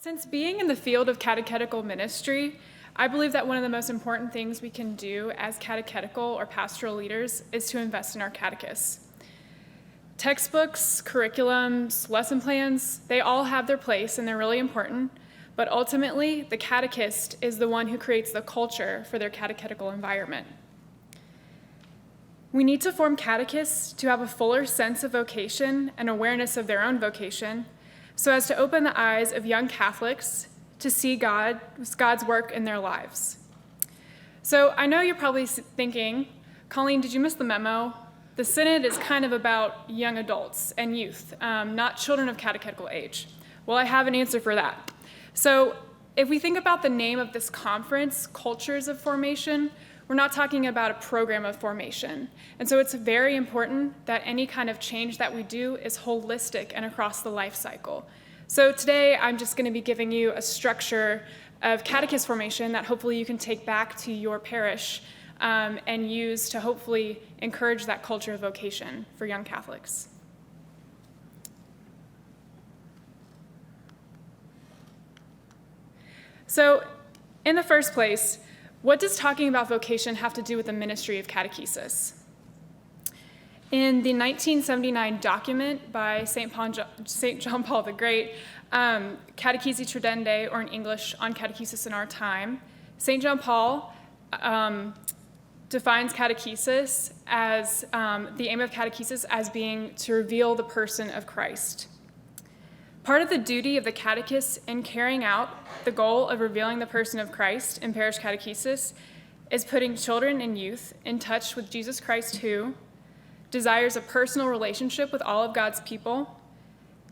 Since being in the field of catechetical ministry, I believe that one of the most important things we can do as catechetical or pastoral leaders is to invest in our catechists. Textbooks, curriculums, lesson plans, they all have their place and they're really important, but ultimately the catechist is the one who creates the culture for their catechetical environment. We need to form catechists to have a fuller sense of vocation and awareness of their own vocation, so as to open the eyes of young Catholics to see God's work in their lives. So I know you're probably thinking, Colleen, did you miss the memo? The Synod is kind of about young adults and youth, not children of catechetical age. Well, I have an answer for that. So if we think about the name of this conference, Cultures of Formation, we're not talking about a program of formation. And so it's very important that any kind of change that we do is holistic and across the life cycle. So today I'm just going to be giving you a structure of catechist formation that hopefully you can take back to your parish and use to hopefully encourage that culture of vocation for young Catholics. So in the first place, what does talking about vocation have to do with the ministry of catechesis? In the 1979 document by St. John Paul the Great, Catechesi Tradendae, or in English, On Catechesis in Our Time, St. John Paul defines catechesis as the aim of catechesis as being to reveal the person of Christ. Part of the duty of the catechist in carrying out the goal of revealing the person of Christ in parish catechesis is putting children and youth in touch with Jesus Christ, who desires a personal relationship with all of God's people,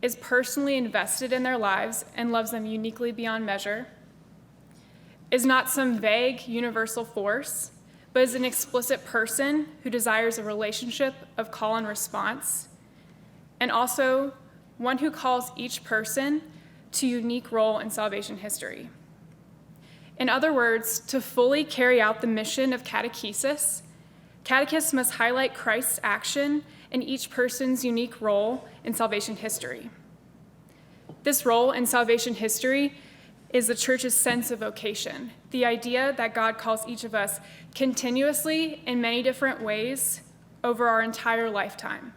is personally invested in their lives and loves them uniquely beyond measure, is not some vague universal force, but is an explicit person who desires a relationship of call and response, and also one who calls each person to a unique role in salvation history. In other words, to fully carry out the mission of catechesis, catechists must highlight Christ's action in each person's unique role in salvation history. This role in salvation history is the church's sense of vocation, the idea that God calls each of us continuously in many different ways over our entire lifetime.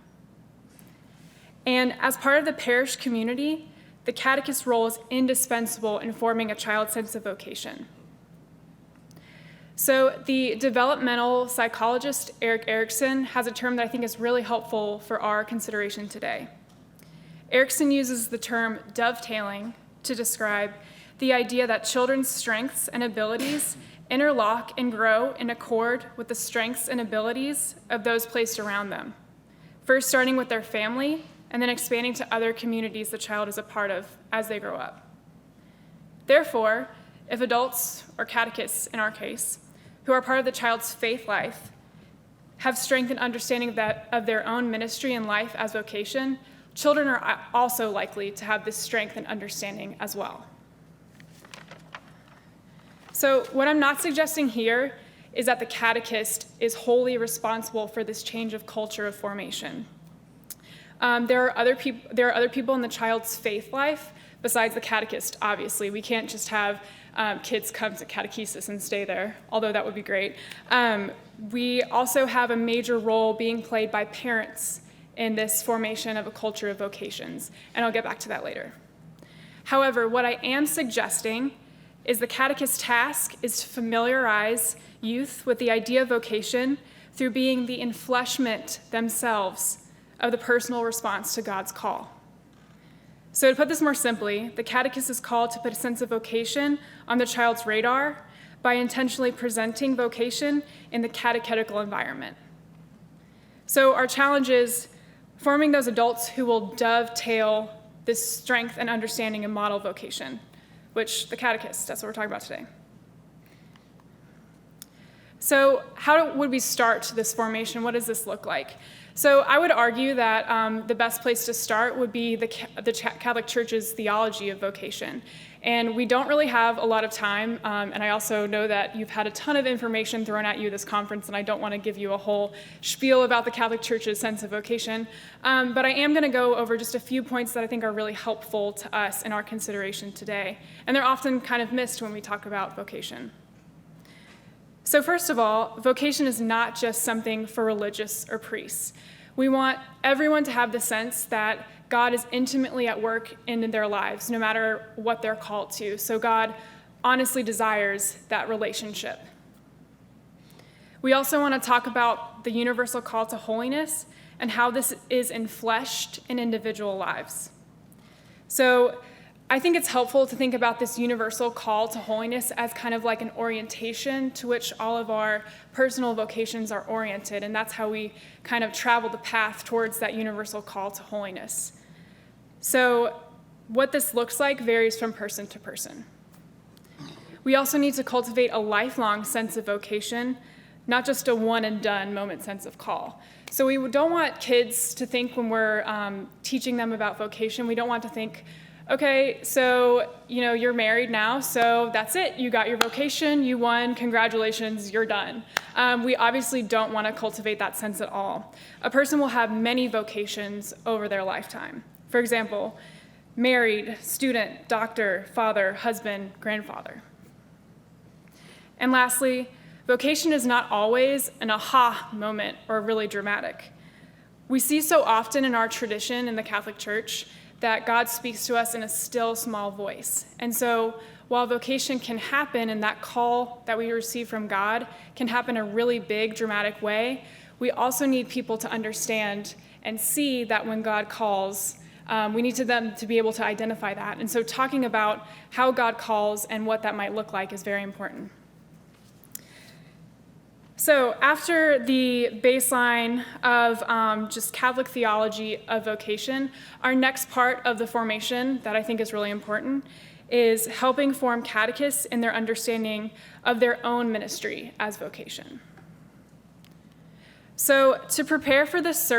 And as part of the parish community, the catechist role is indispensable in forming a child's sense of vocation. So the developmental psychologist Erik Erikson has a term that I think is really helpful for our consideration today. Erikson uses the term dovetailing to describe the idea that children's strengths and abilities interlock and grow in accord with the strengths and abilities of those placed around them, first starting with their family and then expanding to other communities the child is a part of as they grow up. Therefore, if adults, or catechists in our case, who are part of the child's faith life, have strength and understanding of their own ministry and life as vocation, children are also likely to have this strength and understanding as well. So what I'm not suggesting here is that the catechist is wholly responsible for this change of culture of formation. There are other people in the child's faith life besides the catechist, obviously. We can't just have kids come to catechesis and stay there, although that would be great. We also have a major role being played by parents in this formation of a culture of vocations, and I'll get back to that later. However, what I am suggesting is the catechist's task is to familiarize youth with the idea of vocation through being the enfleshment themselves of the personal response to God's call. So to put this more simply, the catechist is called to put a sense of vocation on the child's radar by intentionally presenting vocation in the catechetical environment. So our challenge is forming those adults who will dovetail this strength and understanding and model vocation, which the catechist, that's what we're talking about today. So how would we start this formation? What does this look like? So I would argue that the best place to start would be the Catholic Church's theology of vocation. And we don't really have a lot of time, and I also know that you've had a ton of information thrown at you this conference, and I don't want to give you a whole spiel about the Catholic Church's sense of vocation, but I am going to go over just a few points that I think are really helpful to us in our consideration today, and they're often kind of missed when we talk about vocation. So first of all, vocation is not just something for religious or priests. We want everyone to have the sense that God is intimately at work in their lives, no matter what they're called to. So God honestly desires that relationship. We also want to talk about the universal call to holiness and how this is enfleshed in individual lives. So I think it's helpful to think about this universal call to holiness as kind of like an orientation to which all of our personal vocations are oriented, and that's how we kind of travel the path towards that universal call to holiness. So what this looks like varies from person to person. We also need to cultivate a lifelong sense of vocation, not just a one-and-done moment sense of call. So we don't want kids to think when we're teaching them about vocation, we don't want to think, okay, so you're married now, so that's it. You got your vocation, you won, congratulations, you're done. We obviously don't want to cultivate that sense at all. A person will have many vocations over their lifetime. For example, married, student, doctor, father, husband, grandfather. And lastly, vocation is not always an aha moment or really dramatic. We see so often in our tradition in the Catholic Church that God speaks to us in a still, small voice. And so while vocation can happen and that call that we receive from God can happen in a really big, dramatic way, we also need people to understand and see that when God calls, we need them to be able to identify that. And so talking about how God calls and what that might look like is very important. So after the baseline of just Catholic theology of vocation, our next part of the formation that I think is really important is helping form catechists in their understanding of their own ministry as vocation. So to prepare for this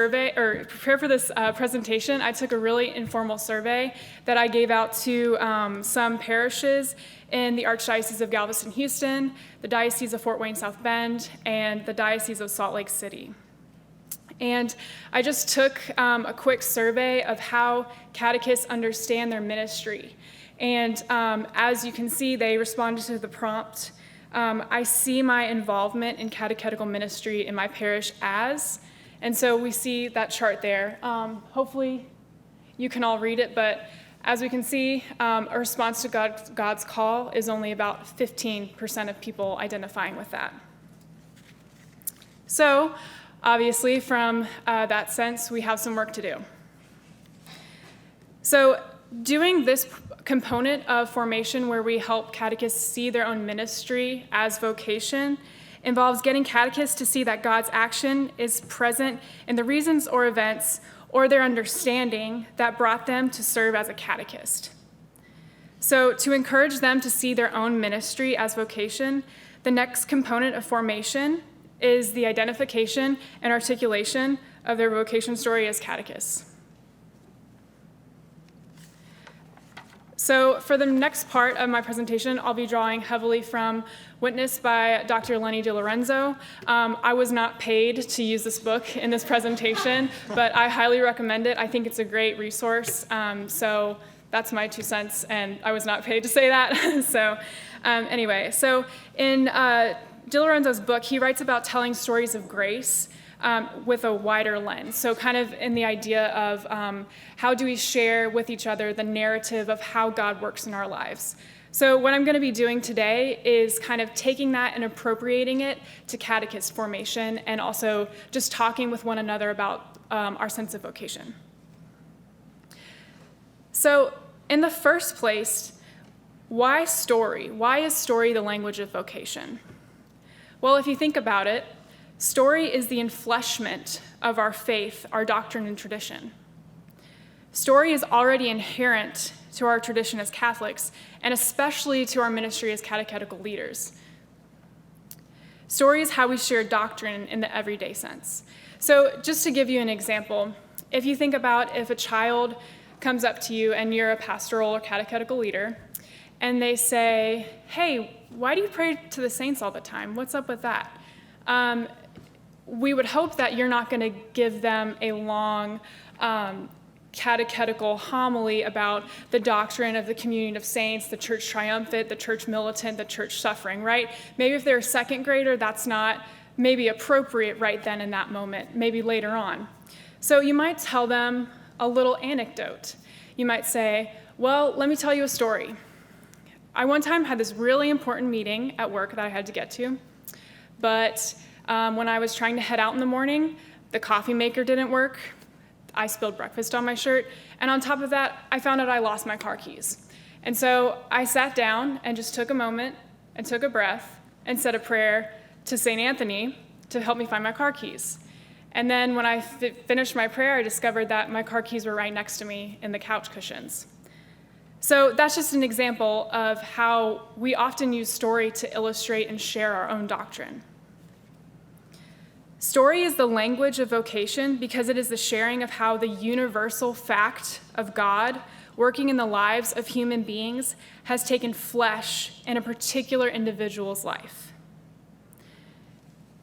presentation, I took a really informal survey that I gave out to some parishes in the Archdiocese of Galveston-Houston, the Diocese of Fort Wayne South Bend, and the Diocese of Salt Lake City. And I just took a quick survey of how catechists understand their ministry. And as you can see, they responded to the prompt, I see my involvement in catechetical ministry in my parish as, and so we see that chart there. Hopefully you can all read it, but as we can see, a response to God's call is only about 15% of people identifying with that. So obviously from that sense, we have some work to do. So doing this component of formation where we help catechists see their own ministry as vocation involves getting catechists to see that God's action is present in the reasons or events or their understanding that brought them to serve as a catechist. So to encourage them to see their own ministry as vocation, the next component of formation is the identification and articulation of their vocation story as catechists. So for the next part of my presentation, I'll be drawing heavily from Witness by Dr. Lenny DiLorenzo. I was not paid to use this book in this presentation, but I highly recommend it. I think it's a great resource. So that's my 2 cents, and I was not paid to say that. So anyway, so in DiLorenzo's book, he writes about telling stories of grace with a wider lens. So kind of in the idea of how do we share with each other the narrative of how God works in our lives. So what I'm going to be doing today is kind of taking that and appropriating it to catechist formation and also just talking with one another about our sense of vocation. So in the first place, why story? Why is story the language of vocation? Well, if you think about it, story is the enfleshment of our faith, our doctrine and tradition. Story is already inherent to our tradition as Catholics, and especially to our ministry as catechetical leaders. Story is how we share doctrine in the everyday sense. So just to give you an example, if you think about if a child comes up to you and you're a pastoral or catechetical leader, and they say, hey, why do you pray to the saints all the time? What's up with that? We would hope that you're not going to give them a long catechetical homily about the doctrine of the communion of saints, the church triumphant, the church militant, the church suffering, right? Maybe if they're a second grader, that's not maybe appropriate right then in that moment, maybe later on. So you might tell them a little anecdote. You might say, well, let me tell you a story. I one time had this really important meeting at work that I had to get to, but when I was trying to head out in the morning, the coffee maker didn't work. I spilled breakfast on my shirt, and on top of that, I found out I lost my car keys. And so I sat down and just took a moment and took a breath and said a prayer to St. Anthony to help me find my car keys. And then when I finished my prayer, I discovered that my car keys were right next to me in the couch cushions. So that's just an example of how we often use story to illustrate and share our own doctrine. Story is the language of vocation because it is the sharing of how the universal fact of God working in the lives of human beings has taken flesh in a particular individual's life.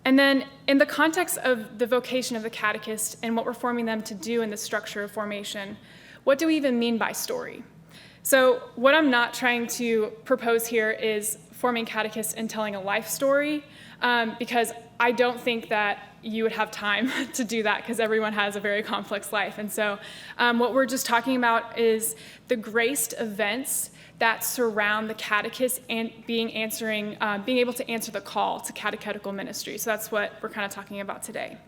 And then in the context of the vocation of the catechist and what we're forming them to do in the structure of formation, what do we even mean by story? So what I'm not trying to propose here is forming catechists and telling a life story, because I don't think that you would have time to do that because everyone has a very complex life. And so what we're just talking about is the graced events that surround the catechist and being able to answer the call to catechetical ministry. So that's what we're kind of talking about today.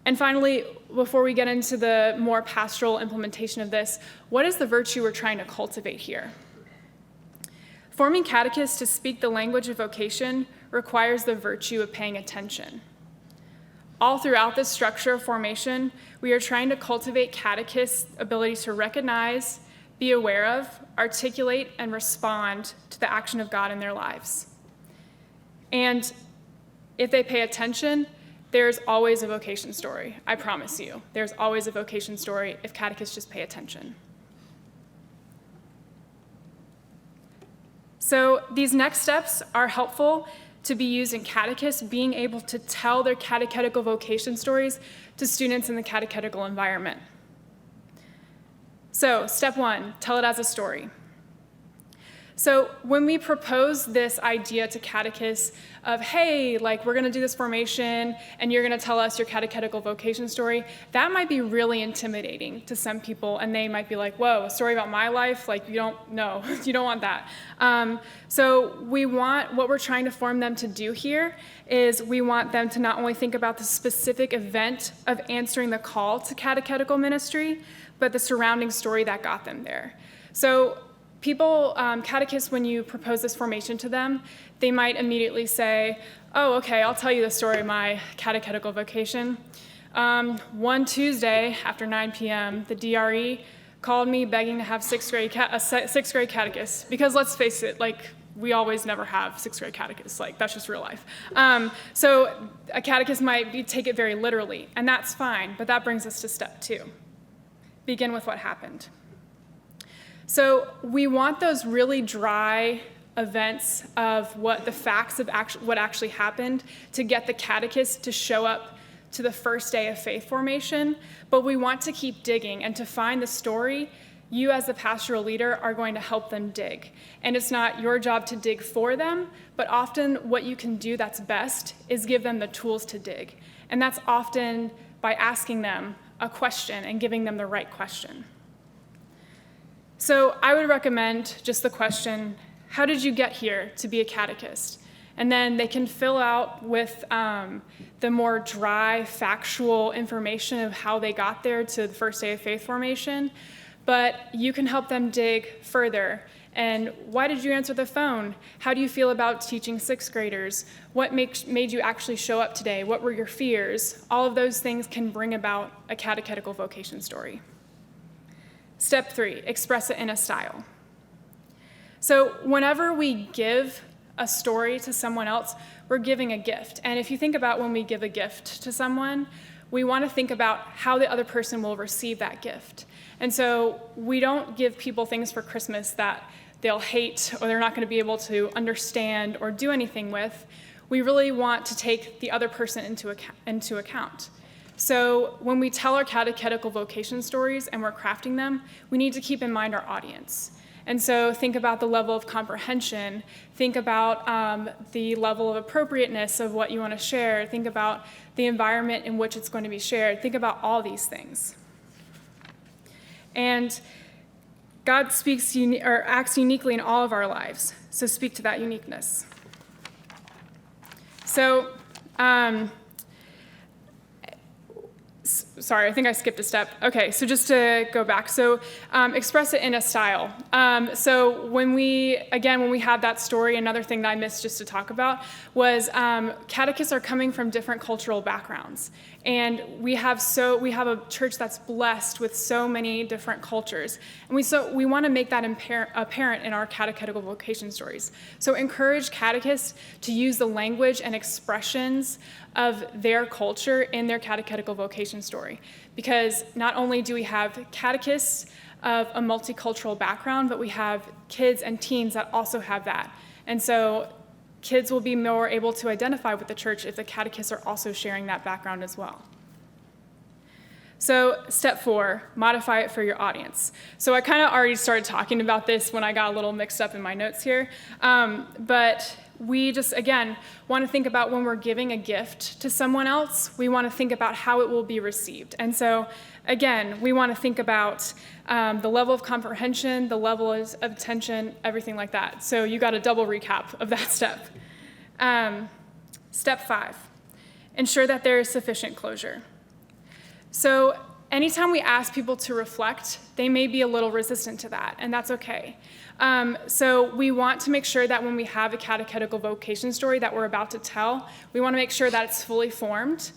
And finally, before we get into the more pastoral implementation of this, what is the virtue we're trying to cultivate here? Forming catechists to speak the language of vocation requires the virtue of paying attention. All throughout this structure of formation, we are trying to cultivate catechists' ability to recognize, be aware of, articulate, and respond to the action of God in their lives. And if they pay attention, there's always a vocation story, I promise you. There's always a vocation story if catechists just pay attention. So these next steps are helpful to be used in catechists being able to tell their catechetical vocation stories to students in the catechetical environment. So step one, tell it as a story. So when we propose this idea to catechists of, hey, like we're going to do this formation and you're going to tell us your catechetical vocation story, that might be really intimidating to some people, and they might be like, whoa, a story about my life? Like, you don't know, you don't want that. So what we're trying to form them to do here is we want them to not only think about the specific event of answering the call to catechetical ministry, but the surrounding story that got them there. So people, catechists, when you propose this formation to them, they might immediately say, oh, okay, I'll tell you the story of my catechetical vocation. One Tuesday after 9 p.m., the DRE called me begging to have a sixth grade catechist, because let's face it, like, we always never have sixth grade catechists, like, that's just real life. So a catechist might take it very literally, and that's fine, but that brings us to step two. Begin with what happened. So we want those really dry events of what the facts of what actually happened to get the catechist to show up to the first day of faith formation, but we want to keep digging and to find the story. You as the pastoral leader are going to help them dig. And it's not your job to dig for them, but often what you can do that's best is give them the tools to dig. And that's often by asking them a question and giving them the right question. So I would recommend just the question, how did you get here to be a catechist? And then they can fill out with the more dry, factual information of how they got there to the first day of faith formation. But you can help them dig further. And why did you answer the phone? How do you feel about teaching sixth graders? What made you actually show up today? What were your fears? All of those things can bring about a catechetical vocation story. Step 3, express it in a style. So whenever we give a story to someone else, we're giving a gift. And if you think about when we give a gift to someone, we want to think about how the other person will receive that gift. And so we don't give people things for Christmas that they'll hate or they're not going to be able to understand or do anything with. We really want to take the other person into account. So when we tell our catechetical vocation stories and we're crafting them, we need to keep in mind our audience. And so think about the level of comprehension, think about the level of appropriateness of what you want to share, think about the environment in which it's going to be shared, think about all these things. And God speaks or acts uniquely in all of our lives, so speak to that uniqueness. So, sorry, I think I skipped a step. Okay, so just to go back, so express it in a style. So when we have that story, another thing that I missed just to talk about was catechists are coming from different cultural backgrounds. And we have a church that's blessed with so many different cultures. And we want to make that apparent in our catechetical vocation stories. So encourage catechists to use the language and expressions of their culture in their catechetical vocation story. Because not only do we have catechists of a multicultural background, but we have kids and teens that also have that. And so kids will be more able to identify with the church if the catechists are also sharing that background as well. So step 4, modify it for your audience. So I kind of already started talking about this when I got a little mixed up in my notes here. But we just, again, want to think about when we're giving a gift to someone else, we want to think about how it will be received. And so, again, we want to think about the level of comprehension, the level of attention, everything like that. So you got a double recap of that step. Step 5, ensure that there is sufficient closure. So anytime we ask people to reflect, they may be a little resistant to that, and that's okay. So we want to make sure that when we have a catechetical vocation story that we're about to tell, we want to make sure that it's fully formed.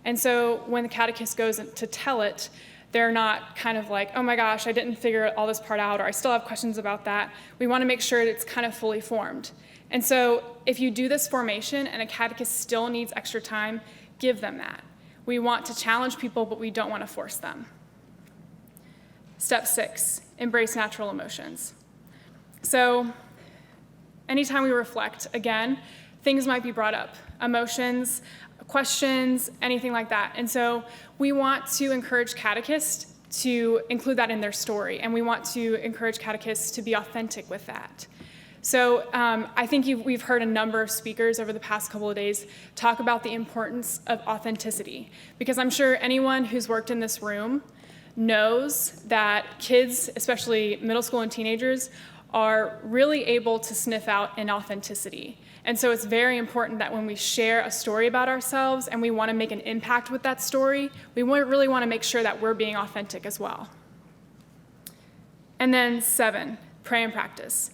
And so when the catechist goes to tell it, they're not kind of like, oh my gosh, I didn't figure all this part out, or I still have questions about that. We want to make sure it's kind of fully formed. And so if you do this formation and a catechist still needs extra time, give them that. We want to challenge people, but we don't want to force them. Step 6, embrace natural emotions. So anytime we reflect, again, things might be brought up, emotions, questions, anything like that. And so we want to encourage catechists to include that in their story, and we want to encourage catechists to be authentic with that. So I think we've heard a number of speakers over the past couple of days talk about the importance of authenticity, because I'm sure anyone who's worked in this room knows that kids, especially middle school and teenagers, are really able to sniff out inauthenticity. And so it's very important that when we share a story about ourselves and we want to make an impact with that story, we really want to make sure that we're being authentic as well. And then 7, pray and practice.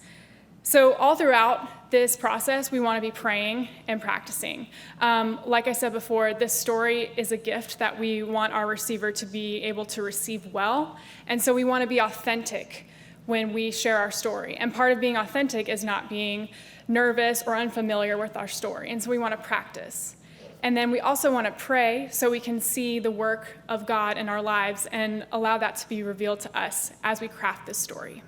So all throughout this process, we want to be praying and practicing. Like I said before, this story is a gift that we want our receiver to be able to receive well. And so we want to be authentic when we share our story. And part of being authentic is not being nervous or unfamiliar with our story. And so we want to practice. And then we also want to pray so we can see the work of God in our lives and allow that to be revealed to us as we craft this story.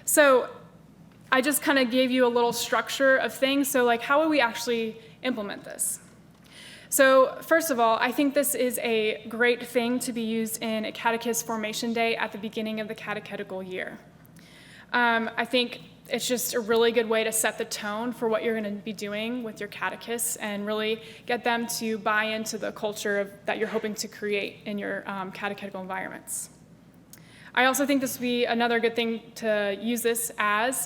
So I just kind of gave you a little structure of things. So like, how would we actually implement this? So first of all, I think this is a great thing to be used in a catechist formation day at the beginning of the catechetical year. I think it's just a really good way to set the tone for what you're going to be doing with your catechists and really get them to buy into the culture that you're hoping to create in your catechetical environments. I also think this would be another good thing to use this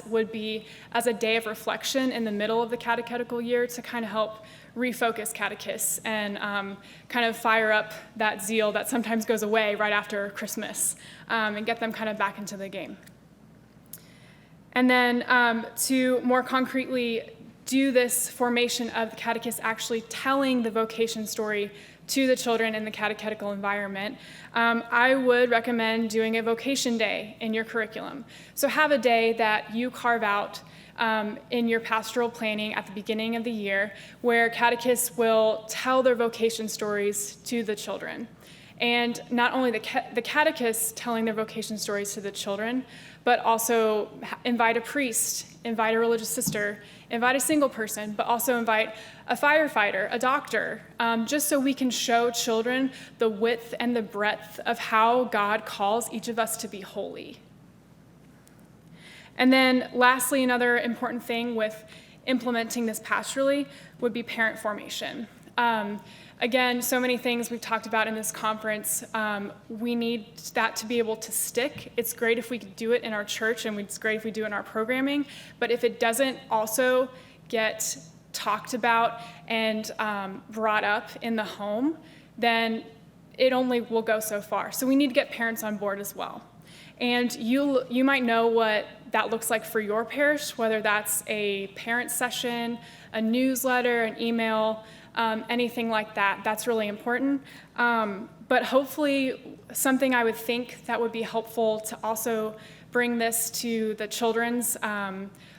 would be as a day of reflection in the middle of the catechetical year to kind of help refocus catechists and kind of fire up that zeal that sometimes goes away right after Christmas and get them kind of back into the game. And then to more concretely do this formation of the catechist actually telling the vocation story to the children in the catechetical environment, I would recommend doing a vocation day in your curriculum. So have a day that you carve out in your pastoral planning at the beginning of the year, where catechists will tell their vocation stories to the children. And not only the catechists telling their vocation stories to the children, but also invite a priest, invite a religious sister, invite a single person, but also invite a firefighter, a doctor, just so we can show children the width and the breadth of how God calls each of us to be holy. And then lastly, another important thing with implementing this pastorally would be parent formation. Again, so many things we've talked about in this conference. We need that to be able to stick. It's great if we could do it in our church, and it's great if we do it in our programming, but if it doesn't also get talked about and brought up in the home, then it only will go so far. So we need to get parents on board as well. And you might know what that looks like for your parish, whether that's a parent session, a newsletter, an email, anything like that. That's really important. But hopefully something I would think that would be helpful to also bring this to the children's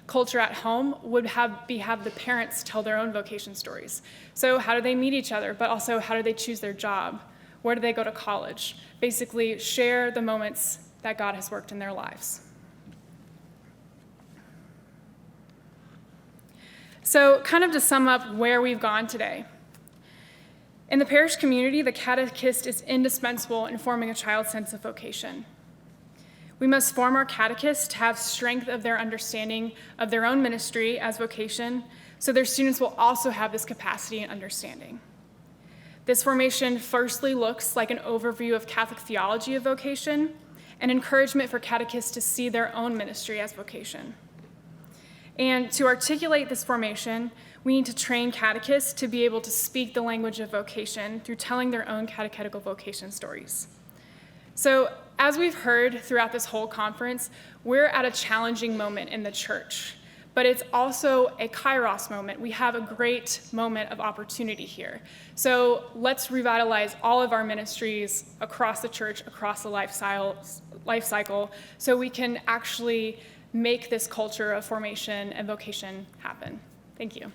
culture at home would have the parents tell their own vocation stories. So how do they meet each other, but also how do they choose their job? Where do they go to college? Basically share the moments that God has worked in their lives. So kind of to sum up where we've gone today. In the parish community, the catechist is indispensable in forming a child's sense of vocation. We must form our catechists to have strength of their understanding of their own ministry as vocation, so their students will also have this capacity and understanding. This formation firstly looks like an overview of Catholic theology of vocation, and encouragement for catechists to see their own ministry as vocation. And to articulate this formation, we need to train catechists to be able to speak the language of vocation through telling their own catechetical vocation stories. So, as we've heard throughout this whole conference, we're at a challenging moment in the church, but it's also a kairos moment. We have a great moment of opportunity here. So let's revitalize all of our ministries across the church, across the life cycle, so we can actually make this culture of formation and vocation happen. Thank you.